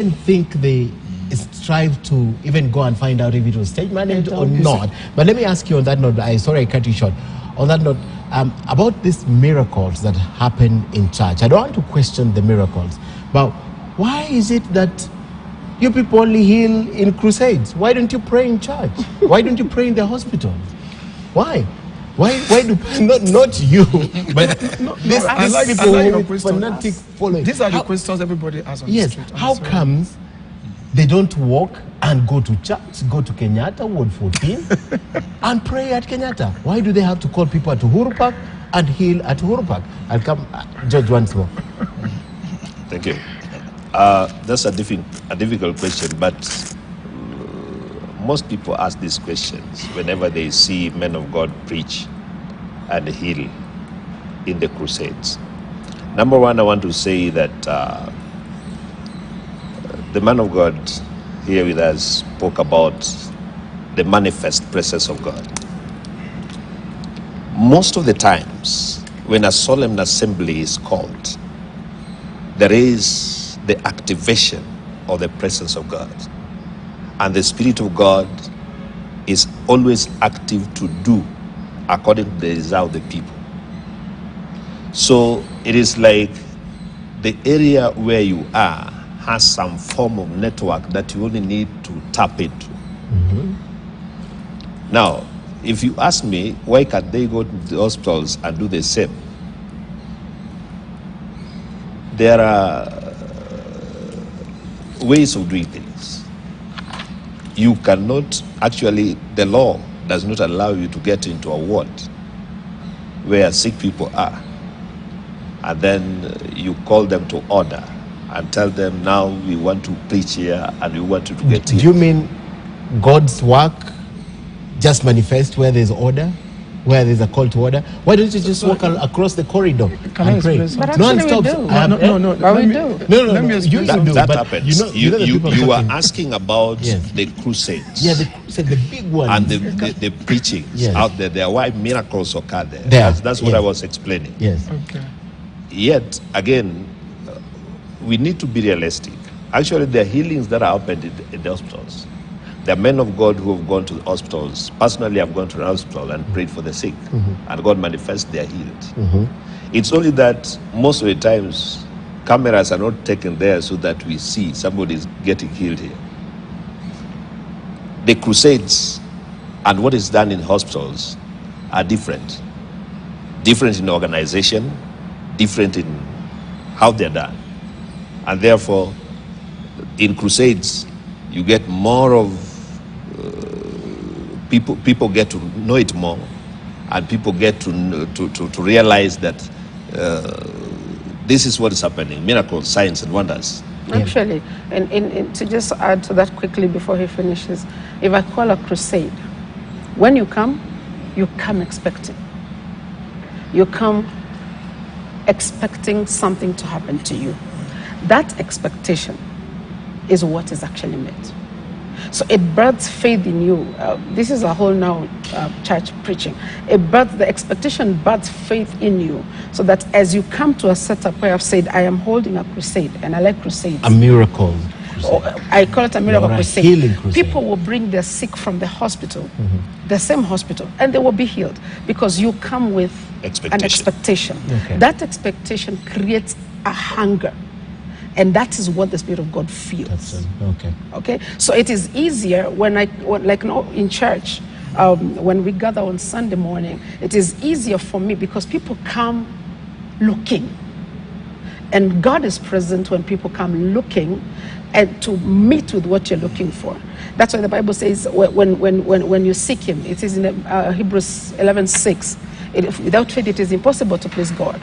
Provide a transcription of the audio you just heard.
didn't think they strive to even go and find out if it was stage managed or not. But let me ask you on that note, sorry I cut you short. On that note, about these miracles that happen in church. I don't want to question the miracles, but why is it that you people only heal in crusades? Why don't you pray in church? Why don't you pray in the hospitals? Why? Why do not you, but these people with fanatic following? These are the questions everybody asks on the street. How comes they don't walk and go to church, go to Kenyatta, Ward 14, and pray at Kenyatta? Why do they have to call people at Uhuru Park and heal at Uhuru Park? I'll come, George, once more. Thank you. That's a difficult question, but most people ask these questions whenever they see men of God preach and heal in the crusades. Number one, I want to say that the man of God here with us spoke about the manifest presence of God. Most of the times, when a solemn assembly is called, there is the activation of the presence of God. And the Spirit of God is always active to do according to the desire of the people. So it is like the area where you are has some form of network that you only need to tap into. Mm-hmm. Now, if you ask me, why can't they go to the hospitals and do the same? There are ways of doing things. You cannot, actually, the law does not allow you to get into a ward where sick people are, and then you call them to order and tell them, now we want to preach here and we want you to get here. Do you mean God's work just manifests where there's order, where there's a call to order? Why don't you just walk across the corridor and pray? But actually we do. That happens. You are asking about the crusades. Yeah, the big one. And the preaching out there. There are why miracles occur there. That's what I was explaining. Yes. Okay. Yet, again, we need to be realistic. Actually, there are healings that are happened in the hospitals. There are men of God who have gone to the hospitals. Personally, I've gone to the hospital and prayed for the sick, and God manifests they are healed. It's only that most of the times, cameras are not taken there so that we see somebody is getting healed here. The crusades and what is done in hospitals are different. Different in organization, different in how they're done. And therefore, in crusades, you get more of people get to know it more, and people get to realize that this is what is happening: miracles, signs, and wonders. Actually, and to just add to that quickly before he finishes, if I call a crusade, when you come expecting. You come expecting something to happen to you. That expectation is what is actually met. So it births faith in you. This is a whole now church preaching. The expectation births faith in you, so that as you come to a setup where I've said, I am holding a crusade, and I like crusades. A miracle crusade. I call it a miracle crusade. Healing crusade. People will bring their sick from the hospital, the same hospital, and they will be healed because you come with an expectation. Okay. That expectation creates a hunger. And that is what the Spirit of God feels. Okay. So it is easier when like now in church, when we gather on Sunday morning, it is easier for me because people come looking. And God is present when people come looking and to meet with what you're looking for. That's why the Bible says when you seek Him, it is in Hebrews 11:6. Without faith, it is impossible to please God.